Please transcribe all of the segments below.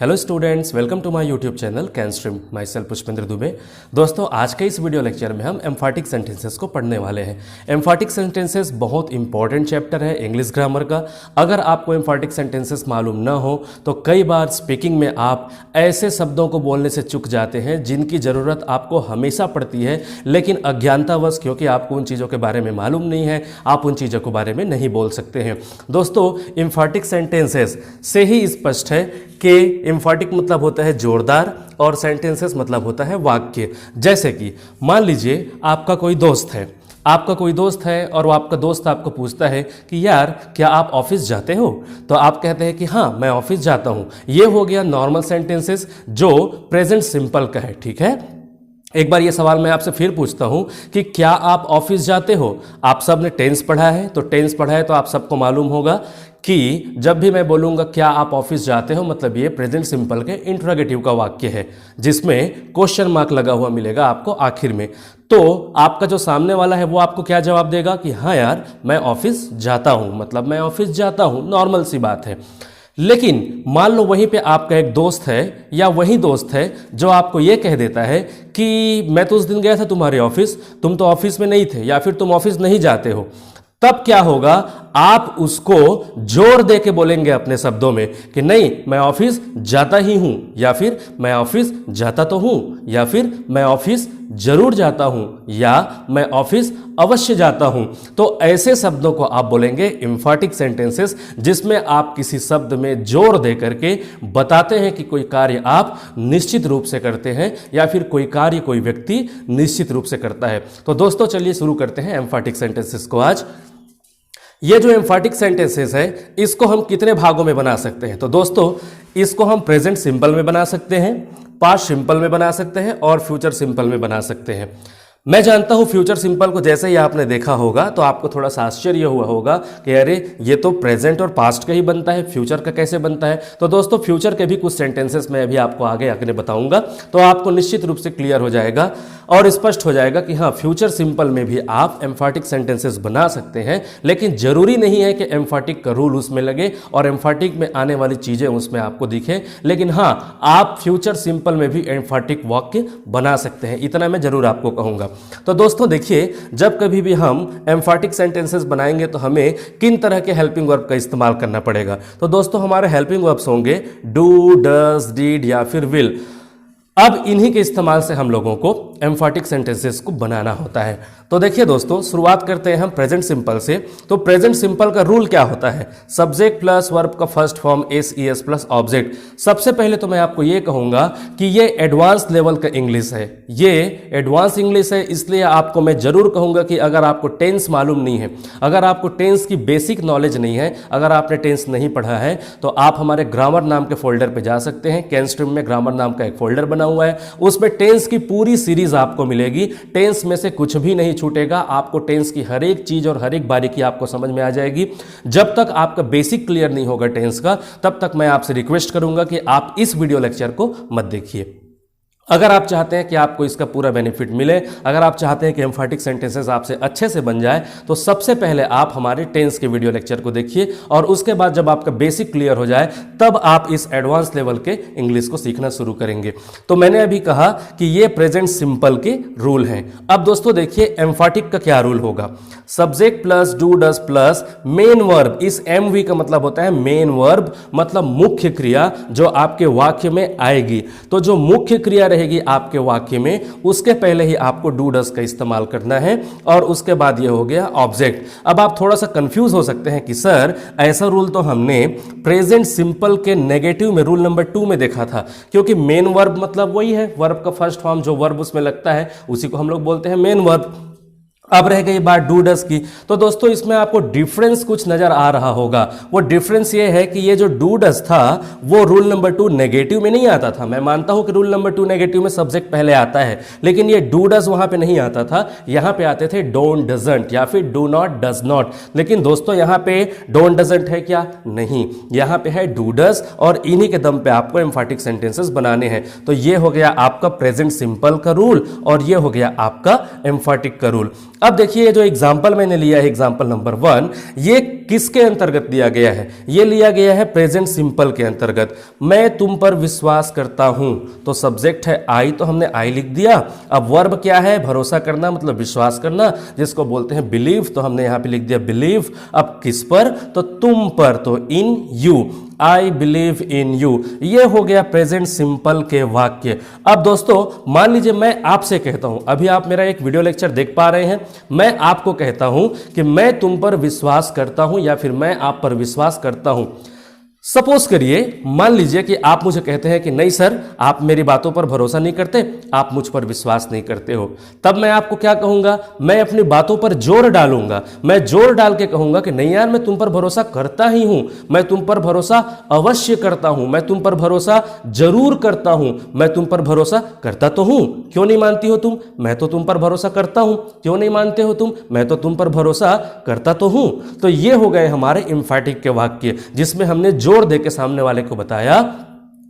Hello students, welcome to my YouTube channel can stream. Myself Pushpendra Dubey. दोस्तों, आज के इस वीडियो लेक्चर में हम एम्फाटिक सेंटेंसेस को पढ़ने वाले हैं। एम्फाटिक सेंटेंसेस बहुत इंपॉर्टेंट चैप्टर है इंग्लिश ग्रामर का। अगर आपको एम्फाटिक सेंटेंसेस मालूम ना हो तो कई बार स्पीकिंग में आप ऐसे शब्दों को बोलने से चूक जाते हैं जिनकी ज़रूरत आपको हमेशा पड़ती है, लेकिन अज्ञानतावश क्योंकि आपको उन चीज़ों के बारे में मालूम नहीं है, आप उन चीज़ों के बारे में नहीं बोल सकते हैं। दोस्तों, एम्फाटिक सेंटेंसेस से ही स्पष्ट है कि एम्फाटिक मतलब होता है जोरदार और सेंटेंसेस मतलब होता है वाक्य। जैसे कि मान लीजिए आपका कोई दोस्त है और वो आपका दोस्त आपको पूछता है कि यार क्या आप ऑफिस जाते हो, तो आप कहते हैं कि हाँ मैं ऑफिस जाता हूँ। ये हो गया नॉर्मल सेंटेंसेस जो प्रेजेंट सिंपल का है। ठीक है, एक बार ये सवाल मैं आपसे फिर पूछता हूं कि क्या आप ऑफिस जाते हो। आप सब ने टेंस पढ़ा है, तो आप सबको मालूम होगा कि जब भी मैं बोलूंगा क्या आप ऑफिस जाते हो, मतलब ये प्रेजेंट सिंपल के इंट्रोगेटिव का वाक्य है जिसमें क्वेश्चन मार्क लगा हुआ मिलेगा आपको आखिर में। तो आपका जो सामने वाला है वो आपको क्या जवाब देगा कि हाँ यार मैं ऑफिस जाता हूं, मतलब मैं ऑफिस जाता हूं, नॉर्मल सी बात है। लेकिन मान लो वहीं पे आपका एक दोस्त है या वही दोस्त है जो आपको ये कह देता है कि मैं तो उस दिन गया था तुम्हारे ऑफिस, तुम तो ऑफिस में नहीं थे, या फिर तुम ऑफिस नहीं जाते हो। तब क्या होगा, आप उसको जोर दे के बोलेंगे अपने शब्दों में कि नहीं मैं ऑफिस जाता ही हूं, या फिर मैं ऑफिस जाता तो हूं, या फिर मैं ऑफिस जरूर जाता हूं, या मैं ऑफिस अवश्य जाता हूं। तो ऐसे शब्दों को आप बोलेंगे एम्फाटिक सेंटेंसेस, जिसमें आप किसी शब्द में जोर दे करके बताते हैं कि कोई कार्य आप निश्चित रूप से करते हैं या फिर कोई कार्य कोई व्यक्ति निश्चित रूप से करता है। तो दोस्तों चलिए शुरू करते हैं एम्फाटिक सेंटेंसेस को। आज ये जो एम्फाटिक सेंटेंसेस है इसको हम कितने भागों में बना सकते हैं। तो दोस्तों इसको हम प्रेजेंट सिंपल में बना सकते हैं, पास्ट सिंपल में बना सकते हैं और फ्यूचर सिंपल में बना सकते हैं। मैं जानता हूं फ्यूचर सिंपल को जैसे ही आपने देखा होगा तो आपको थोड़ा सा आश्चर्य हुआ होगा कि अरे ये तो प्रेजेंट और पास्ट का ही बनता है, फ्यूचर का कैसे बनता है। तो दोस्तों फ्यूचर के भी कुछ सेंटेंसेस मैं अभी आपको आगे आगे बताऊंगा, तो आपको निश्चित रूप से क्लियर हो जाएगा और स्पष्ट हो जाएगा कि हाँ फ्यूचर सिंपल में भी आप एम्फाटिक सेंटेंसेस बना सकते हैं। लेकिन जरूरी नहीं है कि एम्फाटिक का रूल उसमें लगे और एम्फाटिक में आने वाली चीजें उसमें आपको दिखे, लेकिन हाँ आप फ्यूचर सिंपल में भी एम्फाटिक वाक्य बना सकते हैं, इतना मैं जरूर आपको कहूंगा। तो दोस्तों देखिए, जब कभी भी हम एम्फाटिक सेंटेंसेस बनाएंगे तो हमें किन तरह के हेल्पिंग वर्ब का इस्तेमाल करना पड़ेगा। तो दोस्तों हमारे हेल्पिंग वर्ब्स होंगे डू, डज, डिड या फिर विल। अब इन्हीं के इस्तेमाल से हम लोगों को एम्फाटिक सेंटेंसेस को बनाना होता है। तो देखिए दोस्तों, शुरुआत करते हैं हम प्रेजेंट सिंपल से। तो प्रेजेंट सिंपल का रूल क्या होता है, सब्जेक्ट प्लस वर्ब का first form S E S plus object. सबसे पहले तो मैं आपको ये कहूंगा कि ये एडवांस लेवल का इंग्लिश है, ये एडवांस इंग्लिश है, इसलिए आपको मैं जरूर कहूंगा कि अगर आपको टेंस मालूम नहीं है, अगर आपको टेंस की बेसिक नॉलेज नहीं है, अगर आपने टेंस नहीं पढ़ा है, तो आप हमारे ग्रामर नाम के फोल्डर पर जा सकते हैं। कैन स्ट्रीम में ग्रामर नाम का एक फोल्डर बना हुआ है, उसमें टेंस की पूरी सीरीज आपको मिलेगी। टेंस में से कुछ भी नहीं छूटेगा, आपको टेंस की हर एक चीज और हर एक बारीकी आपको समझ में आ जाएगी। जब तक आपका बेसिक क्लियर नहीं होगा टेंस का, तब तक मैं आपसे रिक्वेस्ट करूंगा कि आप इस वीडियो लेक्चर को मत देखिए। अगर आप चाहते हैं कि आपको इसका पूरा बेनिफिट मिले, अगर आप चाहते हैं कि एम्फाटिक सेंटेंसेस आपसे अच्छे से बन जाए, तो सबसे पहले आप हमारे टेंस के वीडियो लेक्चर को देखिए और उसके बाद जब आपका बेसिक क्लियर हो जाए तब आप इस एडवांस लेवल के इंग्लिश को सीखना शुरू करेंगे। तो मैंने अभी कहा कि ये प्रेजेंट सिंपल के रूल हैं। अब दोस्तों देखिए एम्फाटिक का क्या रूल होगा, subject plus do does plus main verb. इस एम वी का मतलब होता है मेन वर्ब, मतलब मुख्य क्रिया जो आपके वाक्य में आएगी। तो जो मुख्य क्रिया रहेगी आपके वाक्य में, उसके पहले ही आपको डू डज का इस्तेमाल करना है और उसके बाद ये हो गया ऑब्जेक्ट। अब आप थोड़ा सा कंफ्यूज हो सकते हैं कि सर ऐसा रूल तो हमने प्रेजेंट सिंपल के नेगेटिव में रूल नंबर 2 में देखा था, क्योंकि मेन वर्ब मतलब वही है, वर्ब का फर्स्ट फॉर्म जो वर्ब उसमें लगता है उसी को हम लोग बोलते हैं मेन वर्ब। अब रह गई बात डू डज की। तो दोस्तों इसमें आपको डिफरेंस कुछ नजर आ रहा होगा। वो डिफरेंस ये है कि ये जो डू डज था वो रूल नंबर 2 नेगेटिव में नहीं आता था। मैं मानता हूं कि रूल नंबर 2 नेगेटिव में सब्जेक्ट पहले आता है, लेकिन ये डू डज वहां पे नहीं आता था, यहां पे आते थे डोंट डजंट या फिर डू नॉट डज नॉट। लेकिन दोस्तों यहां पे डोंट डजंट है क्या, नहीं, यहां पे है डू डज और इन्हीं के दम पे आपको एम्फाटिक सेंटेंसेस बनाने हैं। तो ये हो गया आपका प्रेजेंट सिंपल का रूल और ये हो गया आपका एम्फाटिक का रूल। अब देखिए जो एग्जाम्पल मैंने लिया है एग्जाम्पल नंबर 1, ये किसके अंतर्गत दिया गया है? ये लिया गया है प्रेजेंट सिंपल के अंतर्गत। मैं तुम पर विश्वास करता हूं, तो सब्जेक्ट है आई, तो हमने आई लिख दिया। अब वर्ब क्या है? भरोसा करना, मतलब विश्वास करना, जिसको बोलते हैं बिलीव, तो हमने यहां पे लिख दिया बिलीव। अब किस पर? तो तुम पर, तो in you, I believe in you. ये हो गया प्रेजेंट सिंपल के वाक्य। अब दोस्तों मान लीजिए मैं आपसे कहता हूं, अभी आप मेरा एक वीडियो लेक्चर देख पा रहे हैं, मैं आपको कहता हूं कि मैं तुम पर विश्वास करता हूं या फिर मैं आप पर विश्वास करता हूं। सपोज करिए, मान लीजिए कि आप मुझे कहते हैं कि नहीं सर, आप मेरी बातों पर भरोसा नहीं करते, आप मुझ पर विश्वास नहीं करते हो। तब मैं आपको क्या कहूंगा? मैं अपनी बातों पर जोर डालूंगा। मैं जोर डाल के कहूंगा कि नहीं यार, मैं तुम पर भरोसा करता ही हूं, मैं तुम पर भरोसा अवश्य करता हूं, मैं तुम पर भरोसा जरूर करता हूं, मैं तुम पर भरोसा करता तो हूं। क्यों नहीं मानती हो तुम? मैं तो तुम पर भरोसा करता हूं। क्यों नहीं मानते हो तुम? मैं तो तुम पर भरोसा करता तो हूं। तो ये हो गए हमारे एम्फैटिक के वाक्य, जिसमें हमने जोर दे के सामने वाले को बताया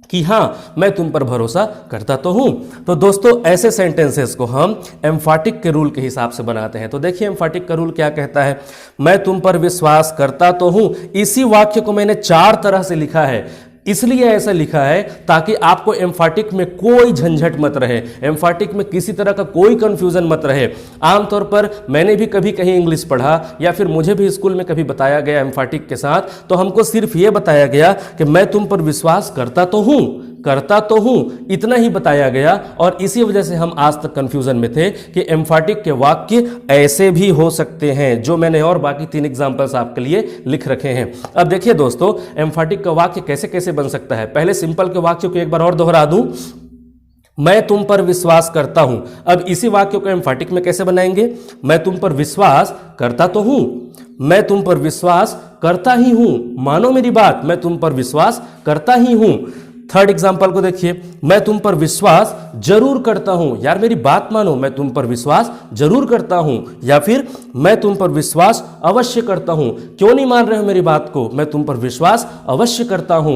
कि हां मैं तुम पर भरोसा करता तो हूं। तो दोस्तों ऐसे सेंटेंसेस को हम एम्फैटिक के रूल के हिसाब से बनाते हैं। तो देखिए एम्फैटिक का रूल क्या कहता है? मैं तुम पर विश्वास करता तो हूं। इसी वाक्य को मैंने 4 तरह से लिखा है, इसलिए ऐसा लिखा है ताकि आपको एम्फैटिक में कोई झंझट मत रहे, एम्फैटिक में किसी तरह का कोई कंफ्यूजन मत रहे। आमतौर पर मैंने भी कभी कहीं इंग्लिश पढ़ा या फिर मुझे भी स्कूल में कभी बताया गया एम्फैटिक के साथ, तो हमको सिर्फ ये बताया गया कि मैं तुम पर विश्वास करता तो हूं, इतना ही बताया गया। और इसी वजह से हम आज तक कंफ्यूजन में थे कि एम्फैटिक के वाक्य ऐसे भी हो सकते हैं, जो मैंने और बाकी 3 एग्जांपल्स आपके लिए लिख रखे हैं। अब देखिए दोस्तों एम्फैटिक का वाक्य कैसे कैसे बन सकता है। पहले सिंपल के वाक्य को एक बार और दोहरा दूं, मैं तुम पर विश्वास करता हूं। अब इसी वाक्य को एम्फैटिक में कैसे बनाएंगे? मैं तुम पर विश्वास करता तो हूं, मैं तुम पर विश्वास करता ही हूं, मानो मेरी बात, मैं तुम पर विश्वास करता ही हूं। थर्ड एग्जाम्पल को देखिए, मैं तुम पर विश्वास जरूर करता हूं, यार मेरी बात मानो, मैं तुम पर विश्वास जरूर करता हूं। या फिर मैं तुम पर विश्वास अवश्य करता हूं, क्यों नहीं मान रहे हो मेरी बात को, मैं तुम पर विश्वास अवश्य करता हूं,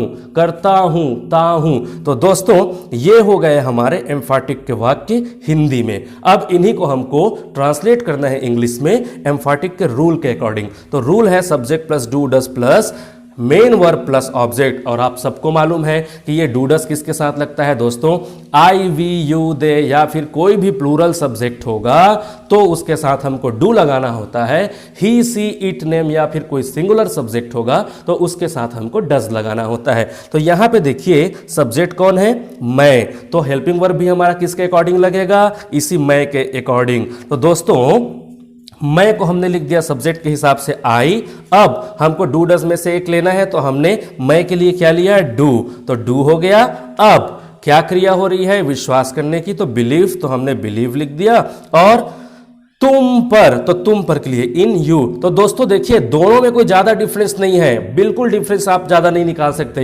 ता हूं। तो दोस्तों ये हो गए हमारे एम्फैटिक के वाक्य हिंदी में। अब इन्हीं को हमको ट्रांसलेट करना है इंग्लिश में एम्फैटिक के रूल के अकॉर्डिंग। तो रूल है subject plus do does plus main verb plus object. और आप सबको मालूम है कि ये डू डज किसके साथ लगता है दोस्तों? आई वी यू दे या फिर कोई भी प्लूरल सब्जेक्ट होगा तो उसके साथ हमको डू लगाना होता है। ही सी इट नेम या फिर कोई सिंगुलर सब्जेक्ट होगा तो उसके साथ हमको डज लगाना होता है। तो यहां पे देखिए सब्जेक्ट कौन है? मैं। तो हेल्पिंग वर्ब भी हमारा किसके अकॉर्डिंग लगेगा? इसी मैं के अकॉर्डिंग। तो दोस्तों मैं को हमने लिख दिया सब्जेक्ट के हिसाब से आई। अब हमको डू डज में से एक लेना है, तो हमने मैं के लिए क्या लिया? डू। तो डू हो गया। अब क्या क्रिया हो रही है? विश्वास करने की, तो बिलीव, तो हमने बिलीव लिख दिया। और तुम पर, तो तुम पर के लिए इन यू। तो दोस्तों देखिए दोनों में कोई ज्यादा डिफरेंस नहीं है, बिल्कुल डिफरेंस आप ज्यादा नहीं निकाल सकते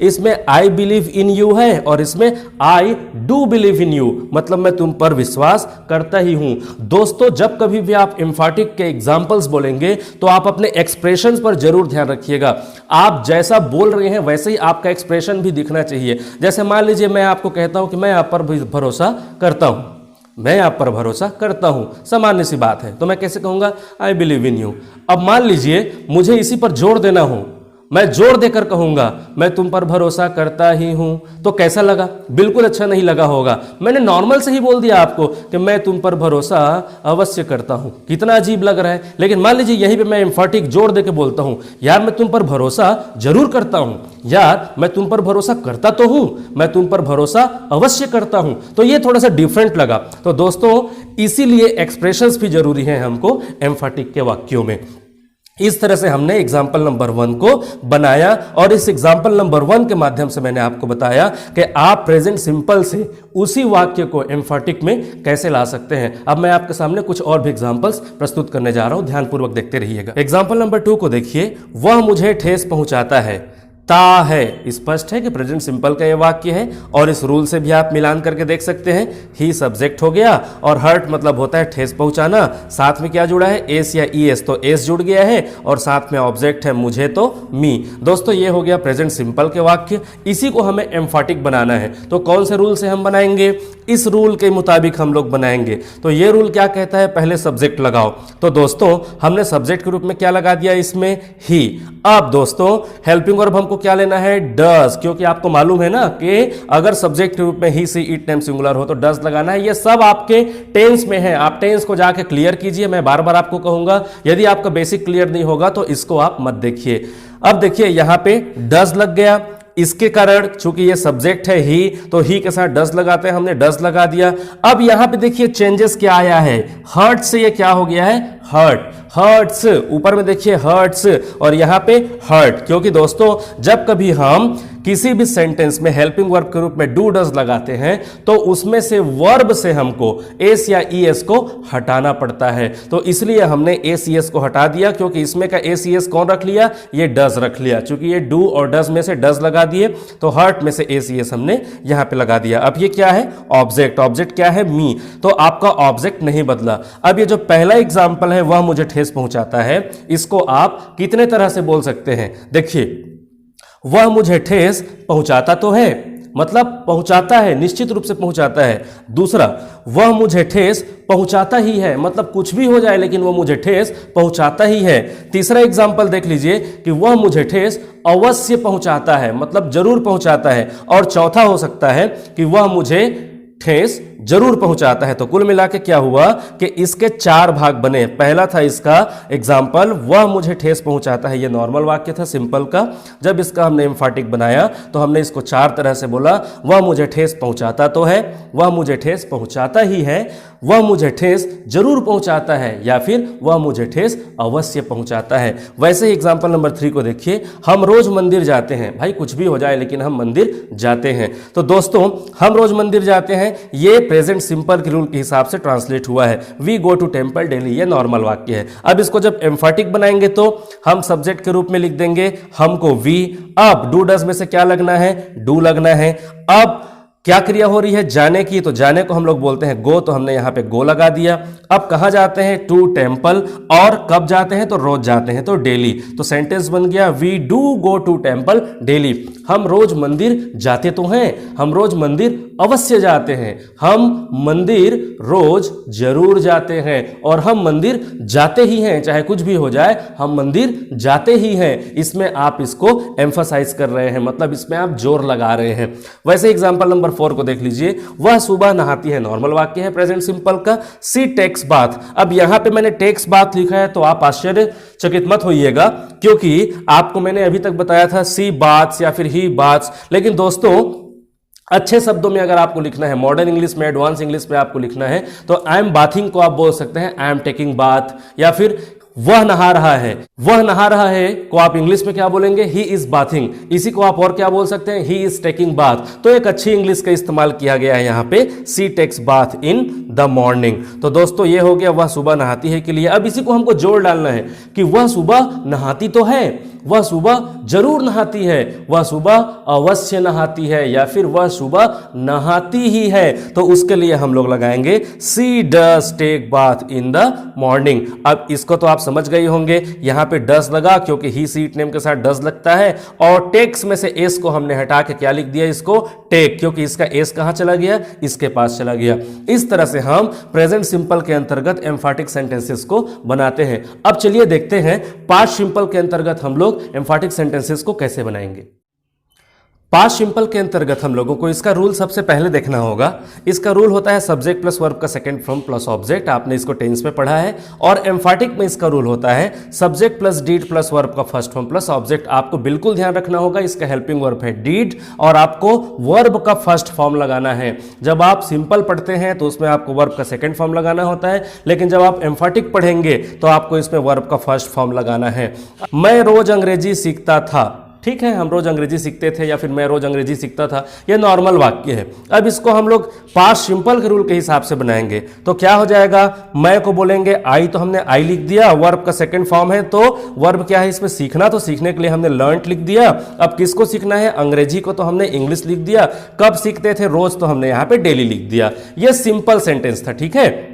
इसमें आई बिलीव इन यू है और इसमें I do believe in you, मतलब मैं तुम पर विश्वास करता ही हूं। दोस्तों जब कभी भी आप एम्फैटिक के एग्जांपल्स बोलेंगे तो आप अपने एक्सप्रेशंस पर जरूर ध्यान रखिएगा। आप जैसा बोल रहे हैं वैसे ही आपका एक्सप्रेशन भी दिखना चाहिए। जैसे मान लीजिए मैं आपको कहता हूं कि मैं आप पर भरोसा करता हूं, मैं आप पर भरोसा करता हूं, सामान्य सी बात है, तो मैं कैसे कहूंगा? आई बिलीव इन यू। अब मान लीजिए मुझे इसी पर जोर देना हो, मैं जोर देकर कहूंगा मैं तुम पर भरोसा करता ही हूं, तो कैसा लगा? बिल्कुल अच्छा नहीं लगा होगा। मैंने नॉर्मल से ही बोल दिया आपको कि मैं तुम पर भरोसा अवश्य करता हूं, कितना अजीब लग रहा है। लेकिन मान लीजिए यहीं पे मैं एम्फैटिक जोर देकर बोलता हूं, यार मैं तुम पर भरोसा जरूर करता हूं, यार मैं तुम पर भरोसा करता तो हूं, मैं तुम पर भरोसा अवश्य करता हूं, तो ये थोड़ा सा डिफरेंट लगा। तो दोस्तों इसीलिए एक्सप्रेशंस भी जरूरी हैं हमको एम्फैटिक के वाक्यों में। इस तरह से हमने एग्जाम्पल नंबर 1 को बनाया और इस एग्जाम्पल नंबर 1 के माध्यम से मैंने आपको बताया कि आप प्रेजेंट सिंपल से उसी वाक्य को एम्फैटिक में कैसे ला सकते हैं। अब मैं आपके सामने कुछ और भी एग्जाम्पल्स प्रस्तुत करने जा रहा हूं, ध्यानपूर्वक देखते रहिएगा। एग्जाम्पल नंबर 2 को देखिए, वह मुझे ठेस पहुंचाता है, ता है। स्पष्ट है कि प्रेजेंट सिंपल का ये वाक्य है और इस रूल से भी आप मिलान करके देख सकते हैं। ही सब्जेक्ट हो गया और हर्ट मतलब होता है ठेस पहुंचाना, साथ में क्या जुड़ा है, एस या ई एस, तो एस जुड़ गया है और साथ में ऑब्जेक्ट है मुझे तो मी। दोस्तों ये हो गया प्रेजेंट सिंपल के वाक्य। इसी को हमें एम्फाटिक बनाना है, तो कौन से रूल से हम बनाएंगे, इस रूल के मुताबिक हम लोग बनाएंगे। तो ये रूल क्या कहता है, पहले सब्जेक्ट लगाओ। तो दोस्तों हमने सब्जेक्ट के रूप में क्या लगा दिया इसमें, ही। अब दोस्तों हेल्पिंग वर्ब हमको क्या लेना है, डज, क्योंकि आपको मालूम है ना कि अगर सब्जेक्ट के रूप में ही सी इट नेम सिंगुलर हो तो डज लगाना है। ये सब आपके टेंस में है, आप टेंस को जाके क्लियर कीजिए। मैं बार बार आपको कहूंगा, यदि आपका बेसिक क्लियर नहीं होगा तो इसको आप मत देखिए। अब देखिए यहां पे डज लग गया, इसके कारण चूंकि ये सब्जेक्ट है ही, तो ही के साथ डज लगाते हैं, हमने डज लगा दिया। अब यहां पे देखिए चेंजेस क्या आया है, हर्ट से ये क्या हो गया है, हर्ट, हर्ट्स, ऊपर में देखिए हर्ट्स और यहां पे हर्ट, क्योंकि दोस्तों जब कभी हम किसी भी सेंटेंस में हेल्पिंग वर्ब के रूप में डू डज लगाते हैं तो उसमें से वर्ब से हमको एस या ई एस को हटाना पड़ता है। तो इसलिए हमने एस ई एस को हटा दिया, क्योंकि इसमें का एस ई एस कौन रख लिया, ये डज रख लिया। चूंकि ये डू और डज में से डज लगा दिए तो हर्ट में से एस ई एस हमने यहां पे लगा दिया। अब ये क्या है, ऑब्जेक्ट, ऑब्जेक्ट क्या है, मी, तो आपका ऑब्जेक्ट नहीं बदला। अब ये जो पहला एग्जाम्पल है वह मुझे ठेस पहुंचाता है, इसको आप कितने तरह से बोल सकते हैं, देखिए वह मुझे ठेस पहुंचाता तो है, मतलब पहुंचाता है, निश्चित रूप से पहुंचाता है। दूसरा, वह मुझे ठेस पहुंचाता ही है, मतलब कुछ भी हो जाए लेकिन वह मुझे ठेस पहुंचाता ही है। तीसरा एग्जाम्पल देख लीजिए कि वह मुझे ठेस अवश्य पहुंचाता है, मतलब जरूर पहुंचाता है। और चौथा हो सकता है कि वह मुझे ठेस जरूर पहुंचाता है। तो कुल मिला के क्या हुआ कि इसके चार भाग बने। पहला था इसका एग्जाम्पल, वह मुझे ठेस पहुंचाता है, ये नॉर्मल वाक्य था सिंपल का। जब इसका हमने एम्फाटिक बनाया तो हमने इसको चार तरह से बोला, वह मुझे ठेस पहुंचाता तो है, वह मुझे ठेस पहुंचाता ही है, वह मुझे ठेस जरूर पहुंचाता है, या फिर वह मुझे ठेस अवश्य पहुंचाता है। वैसे ही एग्जाम्पल नंबर 3 को देखिए, हम रोज मंदिर जाते हैं, भाई कुछ भी हो जाए लेकिन हम मंदिर जाते हैं। तो दोस्तों हम रोज मंदिर जाते हैं, ये प्रेजेंट सिंपल के रूल के हिसाब से ट्रांसलेट हुआ है। We go to temple daily, ये नॉर्मल वाक्य है। अब इसको जब एम्फाटिक बनाएंगे तो हम सब्जेक्ट के रूप में लिख देंगे हमको वी। अब डू डज में से क्या लगना है, डू लगना है। अब क्या क्रिया हो रही है, जाने की, तो जाने को हम लोग बोलते हैं गो, तो हमने यहां पे गो लगा दिया। अब कहां जाते हैं, टू टेम्पल, और कब जाते हैं, तो रोज जाते हैं, तो डेली। तो सेंटेंस बन गया we do go to temple daily. हम रोज मंदिर जाते तो हैं, हम रोज मंदिर अवश्य जाते हैं, हम मंदिर रोज जरूर जाते हैं, और हम मंदिर जाते ही हैं, चाहे कुछ भी हो जाए हम मंदिर जाते ही हैं। इसमें आप इसको एम्फसाइज कर रहे हैं, मतलब इसमें आप जोर लगा रहे हैं। वैसे एग्जाम्पल नंबर 4 को देख लीजिए, वह सुबह नहाती है, नॉर्मल वाक्य है प्रेजेंट सिंपल का। सी टेक्स बाथ, अब यहां पे मैंने टेक्स बाथ लिखा है तो आप आश्चर्यचकित मत होइएगा, क्योंकि आपको मैंने अभी तक बताया था सी बाथ्स या फिर ही बाथ्स। लेकिन दोस्तों अच्छे शब्दों में अगर आपको लिखना है, मॉडर्न इंग्लिश में, एडवांस इंग्लिश में आपको लिखना है, तो आई एम बाथिंग को आप बोल सकते हैं आई एम टेकिंग बाथ, या फिर वह नहा रहा है, वह नहा रहा है को आप इंग्लिश में क्या बोलेंगे, ही इज बाथिंग। इसी को आप और क्या बोल सकते हैं, ही इज टेकिंग बाथ। तो एक अच्छी इंग्लिश का इस्तेमाल किया गया है यहां पे, she takes bath in the morning. तो दोस्तों ये हो गया वह सुबह नहाती है के लिए। अब इसी को हमको जोड़ डालना है कि वह सुबह नहाती तो है, वह सुबह जरूर नहाती है, वह सुबह अवश्य नहाती है, या फिर वह सुबह नहाती ही है। तो उसके लिए हम लोग लगाएंगे she does take bath in the morning. अब इसको तो आप समझ गए होंगे, यहां पे डज लगा क्योंकि ही सीट नेम के साथ डज लगता है, और टेक्स में से एस को हमने हटा के क्या लिख दिया, इसको टेक, क्योंकि इसका एस कहां चला गया, इसके पास चला गया। इस तरह से हम प्रेजेंट सिंपल के अंतर्गत एम्फाटिक सेंटेंसेस को बनाते हैं। अब चलिए देखते हैं पास्ट सिंपल के अंतर्गत हम लोग एम्फाटिक सेंटेंसेस को कैसे बनाएंगे। पास्ट सिंपल के अंतर्गत हम लोगों को इसका रूल सबसे पहले देखना होगा। इसका रूल होता है सब्जेक्ट प्लस वर्ब का सेकंड फॉर्म प्लस ऑब्जेक्ट, आपने इसको टेंस में पढ़ा है। और एम्फाटिक में इसका रूल होता है subject plus did plus verb का फर्स्ट फॉर्म प्लस ऑब्जेक्ट। आपको बिल्कुल ध्यान रखना होगा, इसका हेल्पिंग वर्ब है डीड, और आपको वर्ब का फर्स्ट फॉर्म लगाना है। जब आप सिंपल पढ़ते हैं तो उसमें आपको वर्ब का सेकंड फॉर्म लगाना होता है, लेकिन जब आप एम्फाटिक पढ़ेंगे तो आपको इसमें वर्ब का फर्स्ट फॉर्म लगाना है। मैं रोज अंग्रेजी सीखता था, ठीक है, हम रोज अंग्रेजी सीखते थे या फिर मैं रोज अंग्रेजी सीखता था, ये नॉर्मल वाक्य है। अब इसको हम लोग पास्ट सिंपल के रूल के हिसाब से बनाएंगे तो क्या हो जाएगा, मैं को बोलेंगे आई, तो हमने आई लिख दिया, वर्ब का सेकंड फॉर्म है तो वर्ब क्या है इसमें सीखना, तो सीखने के लिए हमने लर्नड लिख दिया। अब किसको सीखना है, अंग्रेजी को, तो हमने इंग्लिश लिख दिया। कब सीखते थे, रोज, तो हमने यहां पे डेली लिख दिया। ये सिंपल सेंटेंस था, ठीक है,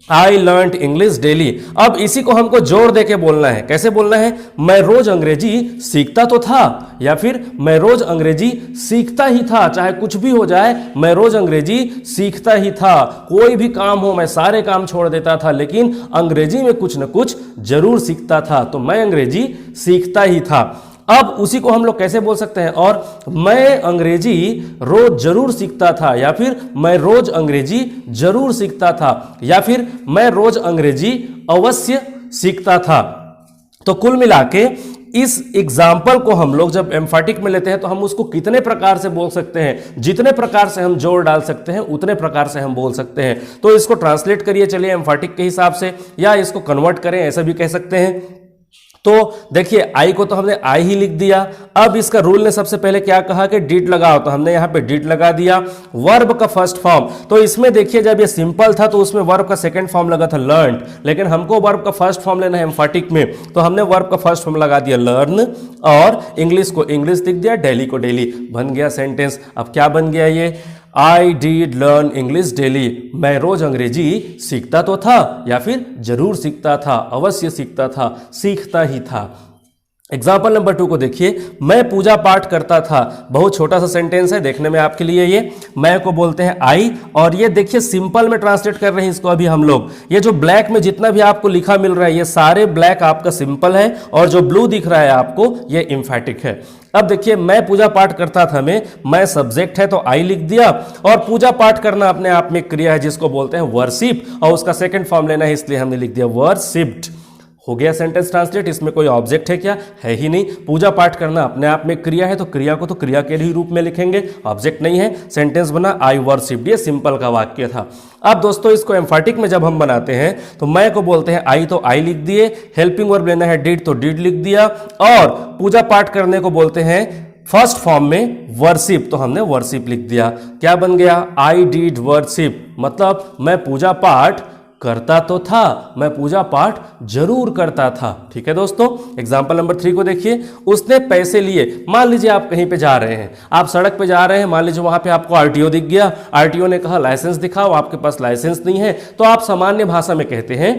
आई लर्न इंग्लिश डेली। अब इसी को हमको जोर दे के बोलना है। कैसे बोलना है, मैं रोज अंग्रेजी सीखता तो था, या फिर मैं रोज अंग्रेजी सीखता ही था, चाहे कुछ भी हो जाए मैं रोज अंग्रेजी सीखता ही था। कोई भी काम हो मैं सारे काम छोड़ देता था, लेकिन अंग्रेजी में कुछ न कुछ जरूर सीखता था, तो मैं अंग्रेजी सीखता ही था। अब उसी को हम लोग कैसे बोल सकते हैं, और मैं अंग्रेजी रोज जरूर सीखता था, या फिर मैं रोज अंग्रेजी जरूर सीखता था, या फिर मैं रोज अंग्रेजी अवश्य सीखता था। तो कुल मिला के इस एग्जाम्पल को हम लोग जब एम्फेटिक में लेते हैं तो हम उसको कितने प्रकार से बोल सकते हैं, जितने प्रकार से हम जोर डाल सकते हैं उतने प्रकार से हम बोल सकते हैं। तो इसको ट्रांसलेट करिए चलिए एम्फेटिक के हिसाब से, या इसको कन्वर्ट करें, ऐसा भी कह सकते हैं। तो देखिए आई को तो हमने आई ही लिख दिया। अब इसका रूल ने सबसे पहले क्या कहा कि डिड लगाओ, तो हमने यहां पे डिड लगा दिया। वर्ब का फर्स्ट फॉर्म, तो इसमें देखिए जब ये सिंपल था तो उसमें वर्ब का सेकंड फॉर्म लगा था लर्न, लेकिन हमको वर्ब का फर्स्ट फॉर्म लेना है एम्फेटिक में, तो हमने वर्ब का फर्स्ट फॉर्म लगा दिया लर्न, और इंग्लिश को इंग्लिश लिख दिया, डेली को डेली। बन गया सेंटेंस। अब क्या बन गया ये, I did learn English daily, मैं रोज अंग्रेजी सीखता तो था, या फिर जरूर सीखता था, अवश्य सीखता था, सीखता ही था। एग्जाम्पल नंबर 2 को देखिए, मैं पूजा पाठ करता था। बहुत छोटा सा सेंटेंस है देखने में आपके लिए। ये मैं को बोलते हैं आई, और ये देखिए सिंपल में ट्रांसलेट कर रहे हैं इसको अभी हम लोग। ये जो ब्लैक में जितना भी आपको लिखा मिल रहा है ये सारे ब्लैक आपका सिंपल है, और जो ब्लू दिख रहा है आपको ये एम्फेटिक है। अब देखिए मैं पूजा पाठ करता था में मैं सब्जेक्ट है तो आई लिख दिया, और पूजा पाठ करना अपने आप में क्रिया है जिसको बोलते हैं वर्शिप, और उसका सेकंड फॉर्म लेना है इसलिए हमने लिख दिया वर्शिप्ड। हो गया सेंटेंस ट्रांसलेट। इसमें कोई ऑब्जेक्ट है क्या, है ही नहीं। पूजा पाठ करना अपने आप में क्रिया है तो क्रिया को तो क्रिया के ही रूप में लिखेंगे, ऑब्जेक्ट नहीं है। सेंटेंस बना आई वर्शिप्ड, ये सिंपल का वाक्य था। अब दोस्तों इसको एम्फेटिक में जब हम बनाते हैं तो मैं को बोलते हैं आई, तो आई लिख दिए, हेल्पिंग वर्ब लेना है डिड तो डिड लिख दिया, और पूजा पाठ करने को बोलते हैं फर्स्ट फॉर्म में वर्शिप, तो हमने वर्शिप लिख दिया। क्या बन गया, आई डिड वर्शिप, मतलब मैं पूजा पाठ करता तो था, मैं पूजा पाठ जरूर करता था। ठीक है दोस्तों। एग्जाम्पल नंबर 3 को देखिए, उसने पैसे लिए। मान लीजिए आप कहीं पे जा रहे हैं, आप सड़क पे जा रहे हैं, मान लीजिए वहां पे आपको आरटीओ दिख गया, आरटीओ ने कहा लाइसेंस दिखाओ, आपके पास लाइसेंस नहीं है, तो आप सामान्य भाषा में कहते हैं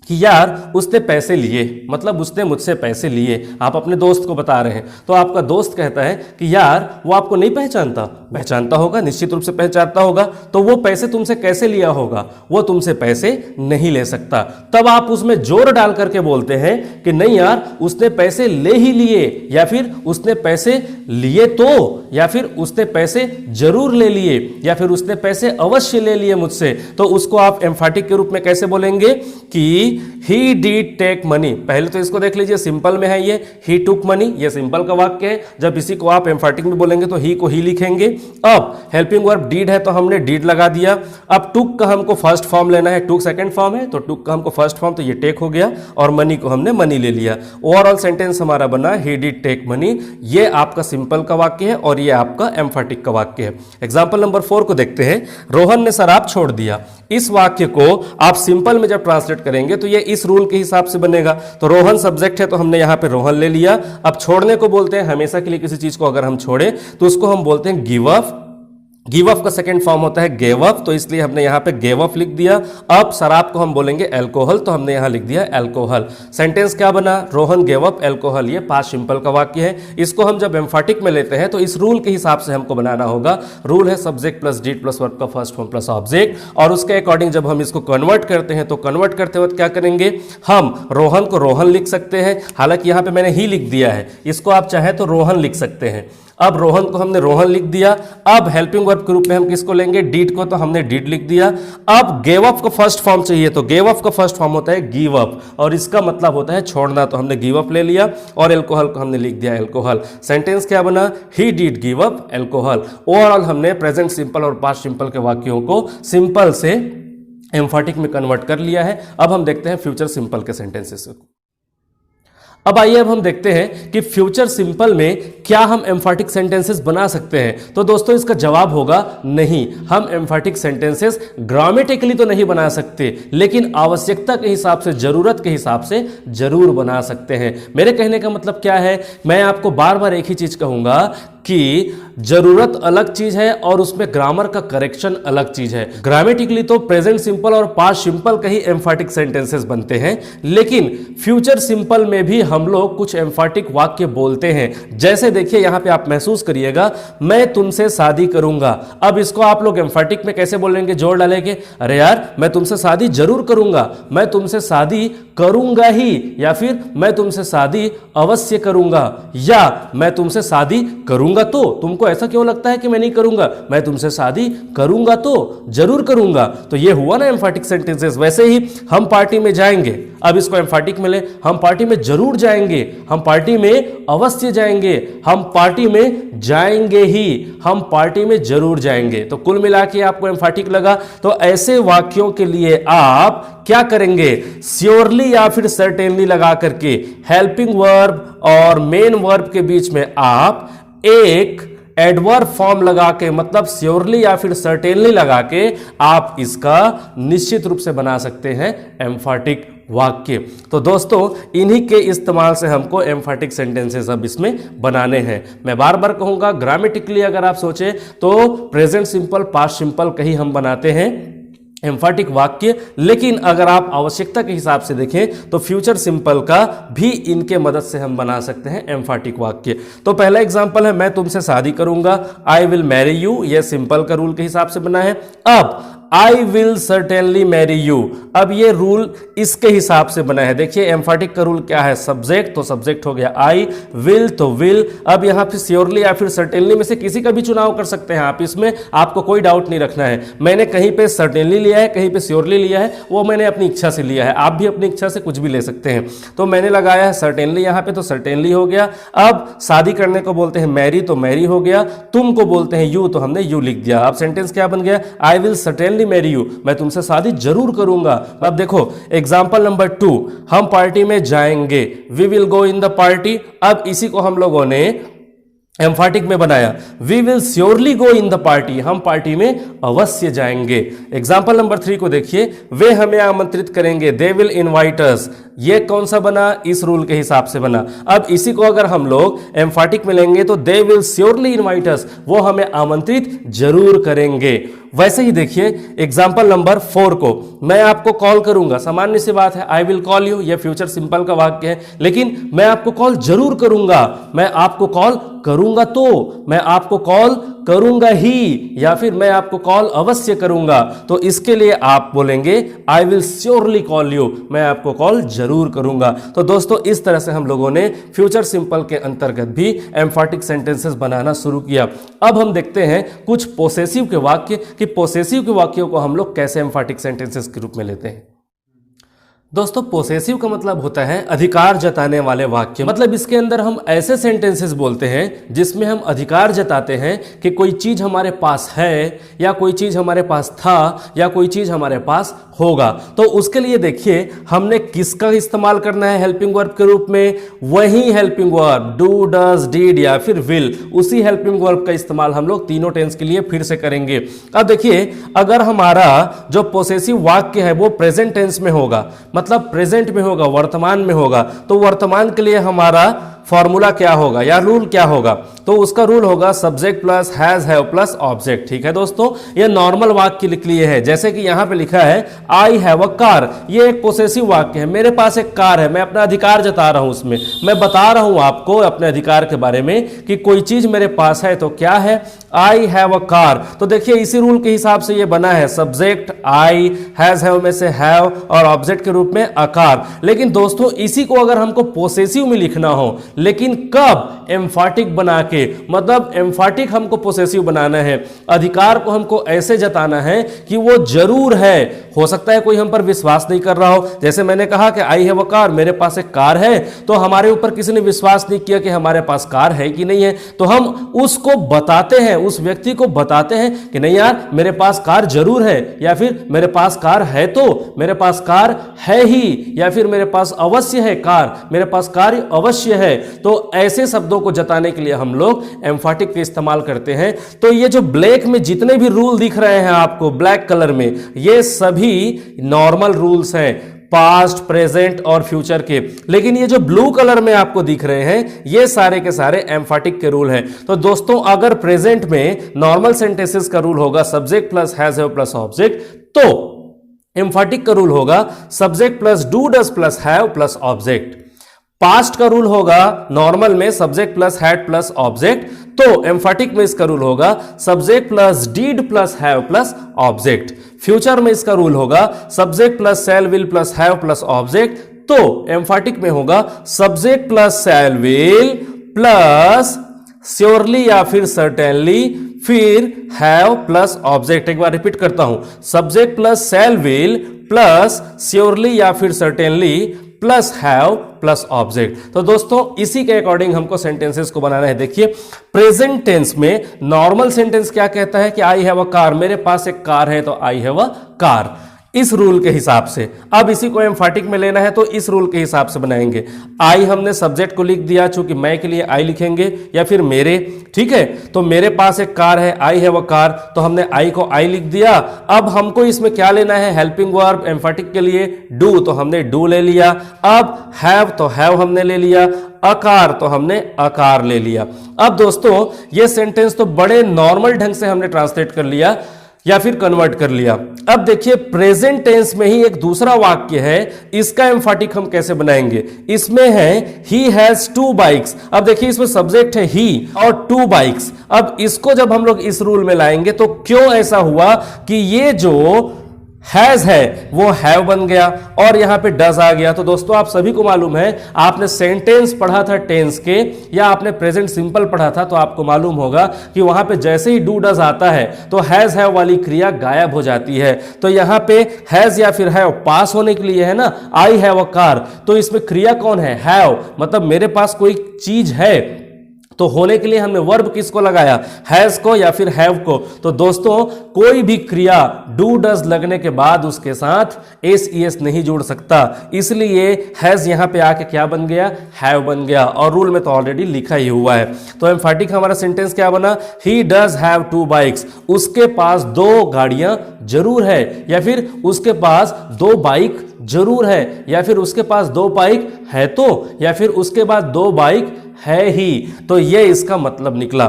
कि यार उसने पैसे लिए, मतलब उसने मुझसे पैसे लिए। आप अपने दोस्त को बता रहे हैं तो आपका दोस्त कहता है कि यार वो आपको नहीं पहचानता, पहचानता होगा, निश्चित रूप से पहचानता होगा, तो वो पैसे तुमसे कैसे लिया होगा, वो तुमसे पैसे नहीं ले सकता। तब आप उसमें जोर डाल करके बोलते हैं कि नहीं यार उसने पैसे ले ही लिए, या फिर उसने पैसे लिए तो, या फिर उसने पैसे जरूर ले लिए, या फिर उसने पैसे अवश्य ले लिए मुझसे। तो उसको आप एम्फेटिक के रूप में कैसे बोलेंगे कि ही डिड टेक मनी। पहले तो इसको देख लीजिए, सिंपल में है ये ही टुक मनी, ये सिंपल का वाक्य है। जब इसी को आप एम्फेटिक में बोलेंगे तो ही को ही लिखेंगे। अब हेल्पिंग वर्ब डिड है तो हमने डिड लगा दिया। अब टुक का हमको फर्स्ट फॉर्म लेना है, टुक सेकंड फॉर्म है तो टुक का हमको फर्स्ट फॉर्म, तो ये टेक हो गया, और मनी को हमने मनी ले लिया। ओवरऑल सेंटेंस हमारा बना ही डिड टेक मनी। ये आपका सिंपल का वाक्य है और ये आपका एम्फेटिक का वाक्य है। एग्जाम्पल नंबर 4 को देखते हैं, रोहन ने शराब छोड़ दिया। इस वाक्य को आप सिंपल में जब ट्रांसलेट करेंगे तो ये इस रूल के हिसाब से बनेगा। तो रोहन सब्जेक्ट है तो हमने यहां पे रोहन ले लिया। अब छोड़ने को बोलते हैं, हमेशा के लिए किसी चीज को अगर हम छोड़े तो उसको हम बोलते हैं गिव अप। गिव अप का सेकंड फॉर्म होता है गेव अप, तो इसलिए हमने यहां पे गेव अप लिख दिया। अब शराब को हम बोलेंगे एल्कोहल, तो हमने यहां लिख दिया एल्कोहल। सेंटेंस क्या बना, रोहन गेव अप एल्कोहल। ये पास्ट सिंपल का वाक्य है। इसको हम जब एम्फेटिक में लेते हैं तो इस रूल के हिसाब से हमको बनाना होगा। रूल है subject plus did plus verb का फर्स्ट फॉर्म प्लस ऑब्जेक्ट, और उसके अकॉर्डिंग जब हम इसको कन्वर्ट करते हैं तो कन्वर्ट करते वक्त क्या करेंगे, हम रोहन को रोहन लिख सकते हैं। हालांकि यहां पे मैंने ही लिख दिया है, इसको आप चाहे तो रोहन लिख सकते हैं। अब रोहन को हमने रोहन लिख दिया। अब हेल्पिंग वर्ब के रूप में हम किसको लेंगे, डिड को, तो हमने डिड लिख दिया। अब गेव अप का फर्स्ट फॉर्म चाहिए तो गेव अप का फर्स्ट फॉर्म होता है गिव अप, और इसका मतलब होता है छोड़ना, तो हमने गिव अप ले लिया। और एल्कोहल को हमने लिख दिया एल्कोहल। सेंटेंस क्या बना, he did give up alcohol. Overall हमने प्रेजेंट सिंपल और पास्ट सिंपल के वाक्यों को सिंपल से एम्फेटिक में कन्वर्ट कर लिया है। अब हम देखते हैं फ्यूचर सिंपल के सेंटेंसेस को। अब आइए अब हम देखते हैं कि फ्यूचर सिंपल में क्या हम एम्फैटिक सेंटेंसेस बना सकते हैं। तो दोस्तों इसका जवाब होगा नहीं, हम एम्फैटिक सेंटेंसेस ग्रामेटिकली तो नहीं बना सकते, लेकिन आवश्यकता के हिसाब से, जरूरत के हिसाब से जरूर बना सकते हैं। मेरे कहने का मतलब क्या है, मैं आपको बार बार एक ही चीज कहूंगा कि जरूरत अलग चीज है और उसमें ग्रामर का करेक्शन अलग चीज है। ग्रामेटिकली तो प्रेजेंट सिंपल और पास्ट सिंपल का ही एम्फैटिक सेंटेंसेस बनते हैं, लेकिन फ्यूचर सिंपल में भी हम लोग कुछ एम्फैटिक वाक्य बोलते हैं। जैसे देखिए यहां पे आप महसूस करिएगा, मैं तुमसे शादी करूंगा। अब इसको आप लोग एम्फैटिक में कैसे बोलेंगे, जोर डालेंगे, अरे यार मैं तुमसे शादी जरूर करूंगा, मैं तुमसे शादी करूंगा ही, या फिर मैं तुमसे शादी अवश्य करूंगा, या मैं तुमसे शादी करूंगा तो। तुमको ऐसा क्यों लगता है कि मैं नहीं करूंगा, मैं तुमसे शादी करूंगा तो, जरूर करूंगा। तो ये हुआ ना एम्फैटिक सेंटेंसेस। वैसे ही हम पार्टी में जाएंगे, अब इसको एम्फैटिक में ले, हम पार्टी में जरूर जाएंगे, हम पार्टी में अवश्य जाएंगे, हम पार्टी में जाएंगे ही, हम पार्टी में जरूर जाएंगे। तो कुल मिला के आपको एम्फैटिक लगा। तो ऐसे वाक्यों के लिए आप क्या करेंगे, श्योरली या फिर सर्टेनली लगा करके हेल्पिंग वर्ब और मेन वर्ब के बीच में आप एक एडवर्ब फॉर्म लगा के, मतलब श्योरली या फिर सर्टेनली लगा के आप इसका निश्चित रूप से बना सकते हैं एम्फैटिक वाक्य। तो दोस्तों इन्हीं के इस्तेमाल से हमको एम्फैटिक सेंटेंसेस अब इसमें बनाने हैं। मैं बार बार कहूंगा, ग्रामेटिकली अगर आप सोचें तो प्रेजेंट सिंपल, पास्ट सिंपल का ही हम बनाते हैं एम्फैटिक वाक्य, लेकिन अगर आप आवश्यकता के हिसाब से देखें तो फ्यूचर सिंपल का भी इनके मदद से हम बना सकते हैं एम्फैटिक वाक्य। तो पहला एग्जांपल है, मैं तुमसे शादी करूंगा, आई विल मैरी यू। यह सिंपल का रूल के हिसाब से बना है। अब I will certainly marry you, अब ये रूल इसके हिसाब से बना है। देखिए एम्फैटिक का रूल क्या है, सब्जेक्ट, तो सब्जेक्ट हो गया आई, विल तो विल। अब यहां पे श्योरली या फिर सर्टेनली में से किसी का भी चुनाव कर सकते हैं आप, इसमें आपको कोई डाउट नहीं रखना है। मैंने कहीं पे सर्टेनली लिया है, कहीं पे श्योरली लिया है, वो मैंने अपनी इच्छा से लिया है, आप भी अपनी इच्छा से कुछ भी ले सकते हैं। तो मैंने लगाया है सर्टेनली यहां पे, तो सर्टेनली हो गया। अब शादी करने को बोलते हैं मैरी, तो मैरी हो गया। तुम को बोलते हैं यू, तो हमने यू लिख दिया। अब सेंटेंस क्या बन गया, I will certainly marry you, मैं तुमसे शादी जरूर करूंगा। अब देखो एग्जांपल नंबर 2, हम पार्टी में जाएंगे, we will go in the party. अब इसी को हम लोगों ने एम्फैटिक में बनाया, we will surely go in the party, हम पार्टी में अवश्य जाएंगे। एग्जांपल नंबर 3 को देखिए, वे हमें आमंत्रित करेंगे, दे विल इनवाइट अस। ये कौन सा बना, इस रूल के हिसाब से बना। अब इसी को अगर हम लोग एम्फैटिक में लेंगे तो दे विल श्योरली इनवाइट अस, वो हमें आमंत्रित जरूर करेंगे। वैसे ही देखिए एग्जांपल नंबर 4 को, मैं आपको कॉल करूंगा, सामान्य सी बात है, आई विल कॉल यू, ये फ्यूचर सिंपल का वाक्य है, लेकिन मैं आपको कॉल जरूर करूंगा, मैं आपको कॉल करूंगा तो, मैं आपको कॉल करूंगा ही, या फिर मैं आपको कॉल अवश्य करूंगा। तो इसके लिए आप बोलेंगे I will surely call you, मैं आपको कॉल जरूर करूंगा। तो दोस्तों इस तरह से हम लोगों ने फ्यूचर सिंपल के अंतर्गत भी एम्फैटिक सेंटेंसेस बनाना शुरू किया। अब हम देखते हैं कुछ पोसेसिव के वाक्य, कि पोसेसिव के वाक्यों को हम लोग कैसे एम्फैटिक सेंटेंसेस के रूप में लेते हैं। दोस्तों पोसेसिव का मतलब होता है अधिकार जताने वाले वाक्य। मतलब इसके अंदर हम ऐसे सेंटेंसेस बोलते हैं जिसमें हम अधिकार जताते हैं कि कोई चीज हमारे पास है, या कोई चीज हमारे पास था, या कोई चीज हमारे पास होगा। तो उसके लिए देखिए हमने किसका इस्तेमाल करना है हेल्पिंग वर्ब के रूप में, वही helping verb do, does, did या फिर विल, उसी हेल्पिंग वर्ब का इस्तेमाल हम लोग तीनों टेंस के लिए फिर से करेंगे। अब देखिए अगर हमारा जो पोसेसिव वाक्य है वो प्रेजेंट टेंस में होगा, मतलब प्रेजेंट में होगा, वर्तमान में होगा, तो वर्तमान के लिए हमारा फॉर्मूला क्या होगा या रूल क्या होगा, तो उसका रूल होगा subject plus has have plus object. ठीक है दोस्तों, ये नॉर्मल वाक्य लिख लिए है, जैसे कि यहां पे लिखा है आई हैव अ कार, ये एक पोसेसिव वाक्य है, मेरे पास एक कार है, मैं अपना अधिकार जता रहा हूं उसमें, मैं बता रहा हूं आपको अपने अधिकार के बारे में कि कोई चीज मेरे पास है, तो क्या है, आई हैव अ कार। तो देखिए इसी रूल के हिसाब से ये बना है, सब्जेक्ट आई, हैज हैव में से हैव और ऑब्जेक्ट के रूप में अ कार। लेकिन दोस्तों इसी को अगर हमको पोसेसिव में लिखना हो, लेकिन कब? एम्फाटिक बना के, मतलब एम्फाटिक हमको पोसेसिव बनाना है, अधिकार को हमको ऐसे जताना है कि वो जरूर है। हो सकता है कोई हम पर विश्वास नहीं कर रहा हो, जैसे मैंने कहा कि आई हैव अ कार, मेरे पास एक कार है, तो हमारे ऊपर किसी ने विश्वास नहीं किया कि हमारे पास कार है कि नहीं है, तो हम उसको बताते हैं, उस व्यक्ति को बताते हैं कि नहीं यार मेरे पास कार जरूर है, या फिर मेरे पास कार है, तो मेरे पास कार है ही, या फिर मेरे पास अवश्य है कार, मेरे पास कार अवश्य है। तो ऐसे शब्दों को जताने के लिए हम लोग एम्फाटिक का इस्तेमाल करते हैं। तो ये जो ब्लैक में जितने भी रूल दिख रहे हैं आपको ब्लैक कलर में, ये सभी नॉर्मल रूल्स हैं, पास्ट, प्रेजेंट और फ्यूचर के। लेकिन ये जो ब्लू कलर में आपको दिख रहे हैं, ये सारे के सारे एम्फाटिक के रूल हैं। तो दोस्तों अगर प्रेजेंट में नॉर्मल सेंटेंसेस का रूल होगा subject plus has have plus object, तो एम्फाटिक का रूल होगा subject plus do does plus have plus object. Past का रूल होगा नॉर्मल में subject plus had plus object, तो एम्फाटिक में इसका रूल होगा subject plus did plus have plus object. Future में इसका रूल होगा subject plus shall will plus have plus object, तो एम्फाटिक में होगा subject plus shall will plus surely या फिर सर्टेनली फिर हैव प्लस ऑब्जेक्ट। एक बार रिपीट करता हूं, subject plus shall will plus surely या फिर certainly plus have plus object. तो दोस्तों इसी के अकॉर्डिंग हमको सेंटेंसेस को बनाना है। देखिए प्रेजेंट टेंस में नॉर्मल सेंटेंस क्या कहता है कि आई हैव अ कार, मेरे पास एक कार है, तो आई हैव अ कार, इस रूल के हिसाब से। अब इसी को एम्फाटिक में लेना है तो इस रूल के हिसाब से बनाएंगे। आई हमने सब्जेक्ट को लिख दिया, चूंकि मैं के लिए आई लिखेंगे या फिर मेरे, ठीक है। तो मेरे पास एक कार है, आई हैव अ कार, तो हमने आई को आई लिख दिया। अब हमको इसमें क्या लेना है, हेल्पिंग वर्ब एम्फाटिक के लिए डू, तो हमने डू ले लिया। अब हैव तो हैव हमने ले लिया, अकार तो हमने अकार ले लिया। अब दोस्तों ये सेंटेंस तो बड़े नॉर्मल ढंग से हमने ट्रांसलेट कर लिया या फिर कन्वर्ट कर लिया। अब देखिए प्रेजेंट टेंस में ही एक दूसरा वाक्य है, इसका एम्फाटिक हम कैसे बनाएंगे। इसमें है ही हैज 2 बाइक्स। अब देखिए इसमें सब्जेक्ट है ही और 2 बाइक्स। अब इसको जब हम लोग इस रूल में लाएंगे तो क्यों ऐसा हुआ कि ये जो हैज है वो हैव बन गया और यहां पे डज आ गया। तो दोस्तों आप सभी को मालूम है, आपने सेंटेंस पढ़ा था टेंस के या आपने प्रेजेंट सिंपल पढ़ा था, तो आपको मालूम होगा कि वहां पे जैसे ही डू डज आता है तो हैज हैव वाली क्रिया गायब हो जाती है। तो यहां पे हैज या फिर हैव पास होने के लिए है ना, आई हैव अ कार, तो इसमें क्रिया कौन है, हैव, मतलब मेरे पास कोई चीज है, तो होने के लिए हमने वर्ब किसको लगाया, हैज को या फिर हैव को। तो दोस्तों कोई भी क्रिया डू डज लगने के बाद उसके साथ एस ई एस नहीं जोड़ सकता, इसलिए हैज यहां पे आके क्या बन गया, हैव बन गया, और रूल में तो ऑलरेडी लिखा ही हुआ है। तो एम्फाटिक हमारा सेंटेंस क्या बना, ही डज हैव 2 बाइक्स, उसके पास 2 गाड़ियां जरूर है, या फिर उसके पास 2 बाइक जरूर है, या फिर उसके पास 2 बाइक है, तो या फिर उसके बाद 2 बाइक है ही। तो ये इसका मतलब निकला।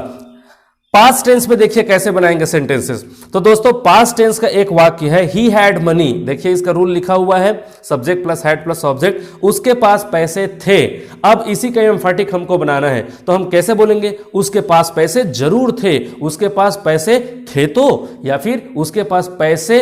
पास्ट टेंस में देखिए कैसे बनाएंगे सेंटेंसेस। तो दोस्तों पास्ट टेंस का एक वाक्य है ही हैड मनी, देखिए इसका रूल लिखा हुआ है subject plus had plus object, उसके पास पैसे थे। अब इसी का एम्फाटिक हमको बनाना है, तो हम कैसे बोलेंगे, उसके पास पैसे जरूर थे, उसके पास पैसे थे तो, या फिर उसके पास पैसे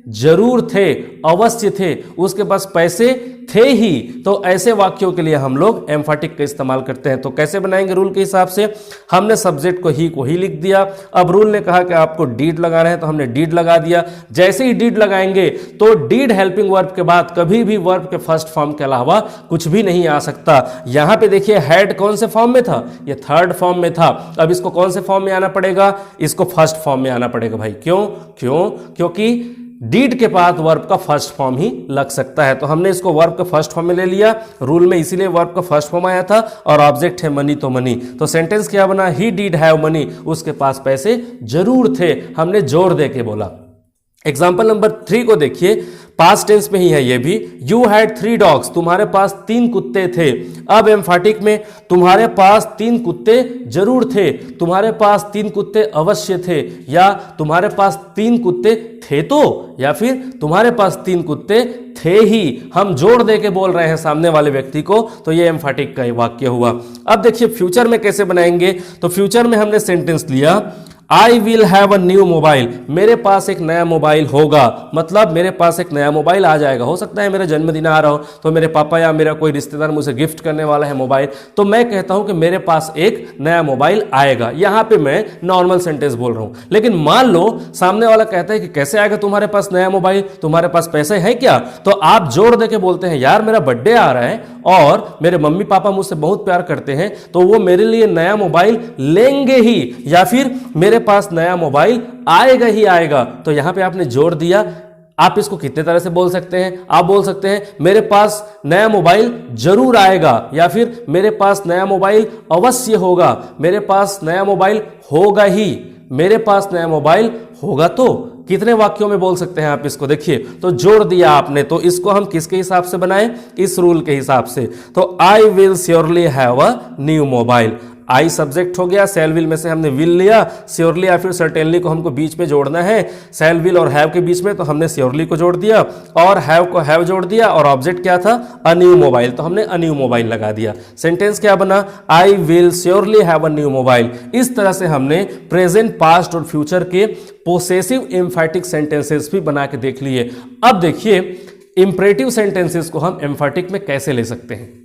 जरूर थे, अवश्य थे, उसके पास पैसे थे ही। तो ऐसे वाक्यों के लिए हम लोग एम्फाटिक का इस्तेमाल करते हैं। तो कैसे बनाएंगे रूल के हिसाब से, हमने सब्जेक्ट को ही लिख दिया। अब रूल ने कहा कि आपको डीड लगाना है, तो हमने डीड लगा दिया। जैसे ही डीड लगाएंगे तो डीड हेल्पिंग वर्ब के बाद कभी भी वर्ब के फर्स्ट फॉर्म के अलावा कुछ भी नहीं आ सकता। यहां पे देखिए हैड कौन से फॉर्म में था, ये थर्ड फॉर्म में था। अब इसको कौन से फॉर्म में आना पड़ेगा, इसको फर्स्ट फॉर्म में आना पड़ेगा भाई। क्योंकि डीड के बाद वर्ब का फर्स्ट फॉर्म ही लग सकता है। तो हमने इसको वर्ब का फर्स्ट फॉर्म में ले लिया, रूल में इसीलिए वर्ब का फर्स्ट फॉर्म आया था, और ऑब्जेक्ट है मनी, तो मनी। तो सेंटेंस क्या बना, ही डिड हैव मनी, उसके पास पैसे जरूर थे, हमने जोर दे के बोला। एग्जाम्पल नंबर 3 को देखिए, पास्ट टेंस में ही है ये भी, यू हैड 3 डॉग्स, तुम्हारे पास 3 कुत्ते थे। अब एम्फाटिक में तुम्हारे पास 3 कुत्ते जरूर थे, तुम्हारे पास 3 कुत्ते अवश्य थे, या तुम्हारे पास 3 कुत्ते थे तो, या फिर तुम्हारे पास 3 कुत्ते थे ही। हम जोड़ दे के बोल रहे हैं सामने वाले व्यक्ति को, तो ये एम्फाटिक का वाक्य हुआ। अब देखिए फ्यूचर में कैसे बनाएंगे। तो फ्यूचर में हमने सेंटेंस लिया, I will have a new mobile, मेरे पास एक नया मोबाइल होगा, मतलब मेरे पास एक नया मोबाइल आ जाएगा। हो सकता है मेरा जन्मदिन आ रहा हो तो मेरे पापा या मेरा कोई रिश्तेदार मुझे गिफ्ट करने वाला है मोबाइल, तो मैं कहता हूं कि मेरे पास एक नया मोबाइल आएगा। यहां पे मैं नॉर्मल सेंटेंस बोल रहा हूं। लेकिन मान लो सामने वाला कहता है कि कैसे आएगा तुम्हारे पास नया मोबाइल, तुम्हारे पास पैसे हैं क्या? तो आप जोड़ दे के बोलते हैं यार मेरा बर्थडे आ रहा है और मेरे मम्मी पापा मुझसे बहुत प्यार करते हैं तो वो मेरे लिए नया मोबाइल लेंगे ही, या फिर मेरे पास नया मोबाइल आएगा ही आएगा। तो यहां पे आपने जोड़ दिया। आप इसको कितने तरह से बोल सकते हैं? आप बोल सकते हैं मेरे पास नया मोबाइल जरूर आएगा, या फिर मेरे पास नया मोबाइल अवश्य होगा, मेरे पास नया मोबाइल होगा ही, मेरे पास नया मोबाइल होगा। तो कितने वाक्यों में बोल सकते हैं आप इसको? देखिए, तो जोड़ दिया आपने, तो इसको हम किसके हिसाब से बनाएं? इस रूल के हिसाब से। तो I will surely have a new mobile. I subject हो गया, सेल विल में से हमने विल लिया, श्योरली या फिर सर्टेनली को हमको बीच में जोड़ना है, सेल विल और हैव के बीच में, तो हमने श्योरली को जोड़ दिया और हैव को हैव जोड़ दिया, और ऑब्जेक्ट क्या था? अ न्यू मोबाइल, तो हमने अ न्यू मोबाइल लगा दिया। सेंटेंस क्या बना? I will surely have a new mobile. इस तरह से हमने प्रेजेंट, पास्ट और फ्यूचर के पोसेसिव एम्फैटिक सेंटेंसेस भी बना के देख लिए। अब देखिए इंपरेटिव सेंटेंसेस को हम एम्फैटिक में कैसे ले सकते हैं।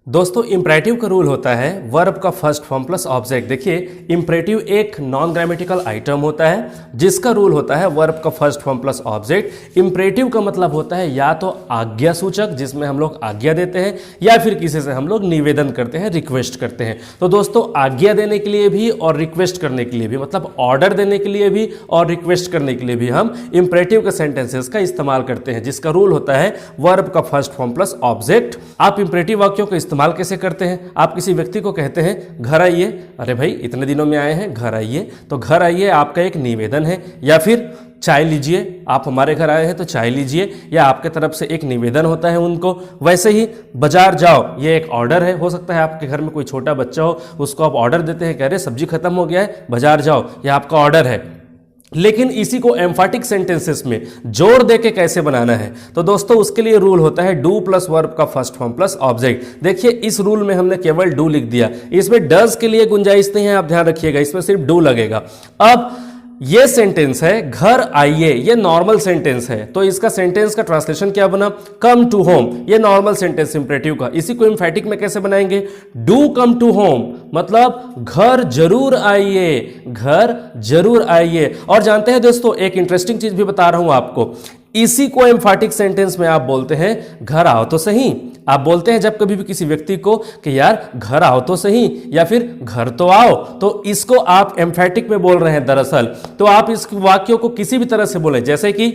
दोस्तों, इंपरेटिव का रूल होता है वर्ब का फर्स्ट फॉर्म प्लस ऑब्जेक्ट। देखिए, इंपरेटिव एक नॉन ग्रामेटिकल आइटम होता है जिसका रूल होता है वर्ब का first form plus object. Imperative का मतलब होता है या तो आज्ञा सूचक, जिसमें हम लोग आज्ञा देते हैं, या फिर किसी से हम लोग निवेदन करते हैं, रिक्वेस्ट करते हैं। तो दोस्तों, आज्ञा देने के लिए भी और रिक्वेस्ट करने के लिए भी, मतलब ऑर्डर देने के लिए भी और रिक्वेस्ट करने के लिए भी हम इंपरेटिव के सेंटेंसेस का इस्तेमाल करते हैं, जिसका रूल होता है वर्ब का फर्स्ट फॉर्म प्लस ऑब्जेक्ट। आप इंपरेटिव वाक्यों का इस्तेमाल कैसे करते हैं? आप किसी व्यक्ति को कहते हैं घर आइए, अरे भाई इतने दिनों में आए हैं, घर आइए, तो घर आइए आपका एक निवेदन है, या फिर चाय लीजिए, आप हमारे घर आए हैं तो चाय लीजिए, या आपके तरफ से एक निवेदन होता है उनको। वैसे ही बाजार जाओ, ये एक ऑर्डर है। हो सकता है आपके घर में कोई छोटा बच्चा हो, उसको आप ऑर्डर देते हैं, कह रहे सब्जी खत्म हो गया है, बाजार जाओ, यह आपका ऑर्डर है। लेकिन इसी को एम्फैटिक सेंटेंसेस में जोड़ देके कैसे बनाना है? तो दोस्तों, उसके लिए रूल होता है डू प्लस वर्ब का फर्स्ट फॉर्म प्लस ऑब्जेक्ट। देखिए, इस रूल में हमने केवल डू लिख दिया, इसमें डज के लिए गुंजाइश नहीं है, आप ध्यान रखिएगा, इसमें सिर्फ डू लगेगा। अब ये सेंटेंस है घर आइए, ये नॉर्मल सेंटेंस है, तो इसका सेंटेंस का ट्रांसलेशन क्या बना? Come to home. ये नॉर्मल सेंटेंस इंपरेटिव का। इसी को एम्फैटिक में कैसे बनाएंगे? डू कम टू होम, मतलब घर जरूर आइए, घर जरूर आइए। और जानते हैं दोस्तों, एक इंटरेस्टिंग चीज भी बता रहा हूं आपको, इसी को एम्फैटिक सेंटेंस में आप बोलते हैं घर आओ तो सही। आप बोलते हैं जब कभी भी किसी व्यक्ति को कि यार घर आओ तो सही, या फिर घर तो आओ, तो इसको आप एम्फैटिक में बोल रहे हैं दरअसल। तो आप इस वाक्यों को किसी भी तरह से बोले, जैसे कि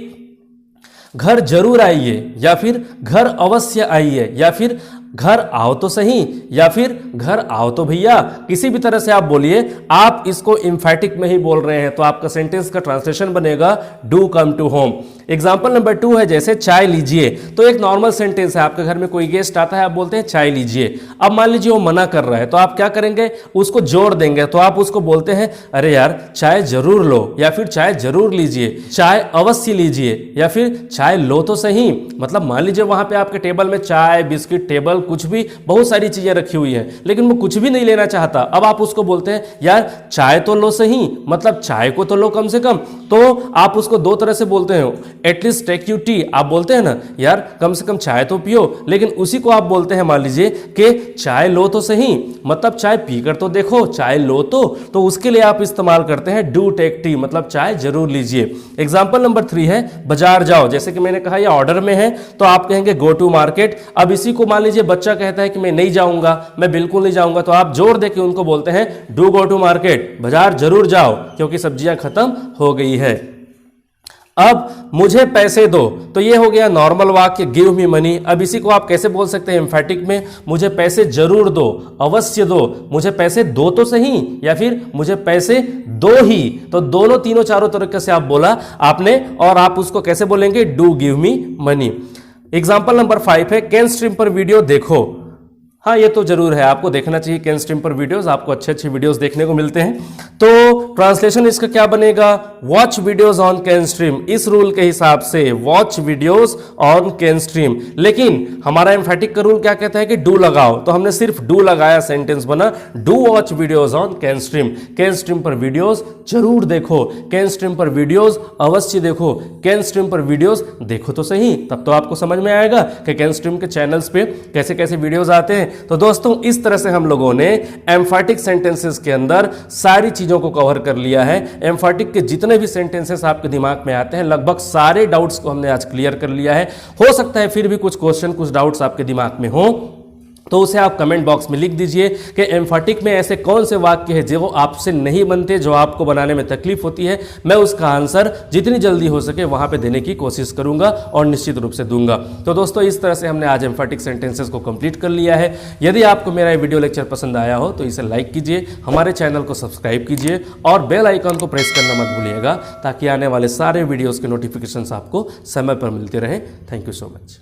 घर जरूर आइए, या फिर घर अवश्य आइए, या फिर घर आओ तो सही, या फिर घर आओ तो भैया, किसी भी तरह से आप बोलिए, आप इसको एम्फैटिक में ही बोल रहे हैं, तो आपका सेंटेंस का ट्रांसलेशन बनेगा do come to home. Example number 2 है, जैसे चाय लीजिए, तो एक नॉर्मल सेंटेंस है, आपके घर में कोई गेस्ट आता है, आप बोलते हैं चाय लीजिए। अब मान लीजिए वो मना कर रहा है, तो आप क्या करेंगे? उसको जोड़ देंगे, तो आप उसको बोलते हैं अरे यार चाय जरूर लो, या फिर चाय जरूर लीजिए, चाय अवश्य लीजिए, या फिर चाय लो तो सही। मतलब मान लीजिए वहां पे आपके टेबल में चाय, बिस्किट, टेबल, कुछ भी बहुत सारी चीजें रखी हुई हैं, लेकिन वो कुछ भी नहीं लेना चाहता। अब आप उसको बोलते हैं यार चाय तो लो सही, मतलब चाय को तो लो कम से कम। तो आप उसको दो तरह से बोलते हैं, एटलीस्ट टेक यू टी, आप बोलते हैं ना यार कम से कम चाय तो पियो, लेकिन उसी को आप बोलते हैं मान लीजिए कि चाय लो तो सही, मतलब चाय पीकर तो देखो, चाय लो तो उसके लिए आप इस्तेमाल करते हैं डू टेक टी, मतलब चाय जरूर लीजिए। एग्जाम्पल नंबर 3 है बाजार जाओ, जैसे कि मैंने कहा ये ऑर्डर में है, तो आप कहेंगे गो टू मार्केट। अब इसी को मान लीजिए बच्चा कहता है कि मैं नहीं जाऊंगा, मैं बिल्कुल नहीं जाऊंगा, तो आप जोर देके उनको बोलते हैं डू गो टू मार्केट, बाजार जरूर जाओ क्योंकि सब्जियां खत्म हो गई है। अब मुझे पैसे दो, तो ये हो गया नॉर्मल वाक्य गिव मी मनी। अब इसी को आप कैसे बोल सकते हैं एम्फैटिक में? मुझे पैसे जरूर दो, अवश्य दो, मुझे पैसे दो तो सही, या फिर मुझे पैसे दो ही। तो दोनों तीनों चारों तरीके से आप बोला आपने, और आप उसको कैसे बोलेंगे? Do give me money. Example number 5 है कैन स्ट्रीम पर वीडियो देखो। हाँ, ये तो जरूर है, आपको देखना चाहिए कैन स्ट्रीम पर वीडियोस, आपको अच्छे अच्छे वीडियोस देखने को मिलते हैं। तो ट्रांसलेशन इसका क्या बनेगा, watch videos on can stream. इस रूल के हिसाब से watch videos on can stream, लेकिन हमारा एम्फैटिक का रूल क्या कहता है कि डू लगाओ, तो हमने सिर्फ डू लगाया, सेंटेंस बना do watch videos on can stream. Can stream पर वीडियोस जरूर देखो, कैन स्ट्रीम पर वीडियोस अवश्य देखो, कैन स्ट्रीम पर वीडियोस देखो तो सही, तब तो आपको समझ में आएगा कि कैन स्ट्रीम के चैनल्स पे कैसे कैसे वीडियोस आते हैं। तो दोस्तों, इस तरह से हम लोगों ने एम्फैटिक सेंटेंसेस के अंदर सारी चीजों को कवर कर लिया है। एम्फैटिक के जितने भी सेंटेंसेस आपके दिमाग में आते हैं, लगभग सारे डाउट्स को हमने आज क्लियर कर लिया है। हो सकता है फिर भी कुछ क्वेश्चन, कुछ डाउट्स आपके दिमाग में हो, तो उसे आप कमेंट बॉक्स में लिख दीजिए कि एम्फैटिक में ऐसे कौन से वाक्य हैं जो आपसे नहीं बनते, जो आपको बनाने में तकलीफ होती है। मैं उसका आंसर जितनी जल्दी हो सके वहां पे देने की कोशिश करूंगा और निश्चित रूप से दूंगा। तो दोस्तों, इस तरह से हमने आज एम्फैटिक सेंटेंसेस को कंप्लीट कर लिया है। यदि आपको मेरा ये वीडियो लेक्चर पसंद आया हो तो इसे लाइक कीजिए, हमारे चैनल को सब्सक्राइब कीजिए और बेल आइकन को प्रेस करना मत भूलिएगा, ताकि आने वाले सारे वीडियोज़ के नोटिफिकेशन आपको समय पर मिलते रहे। Thank you so much.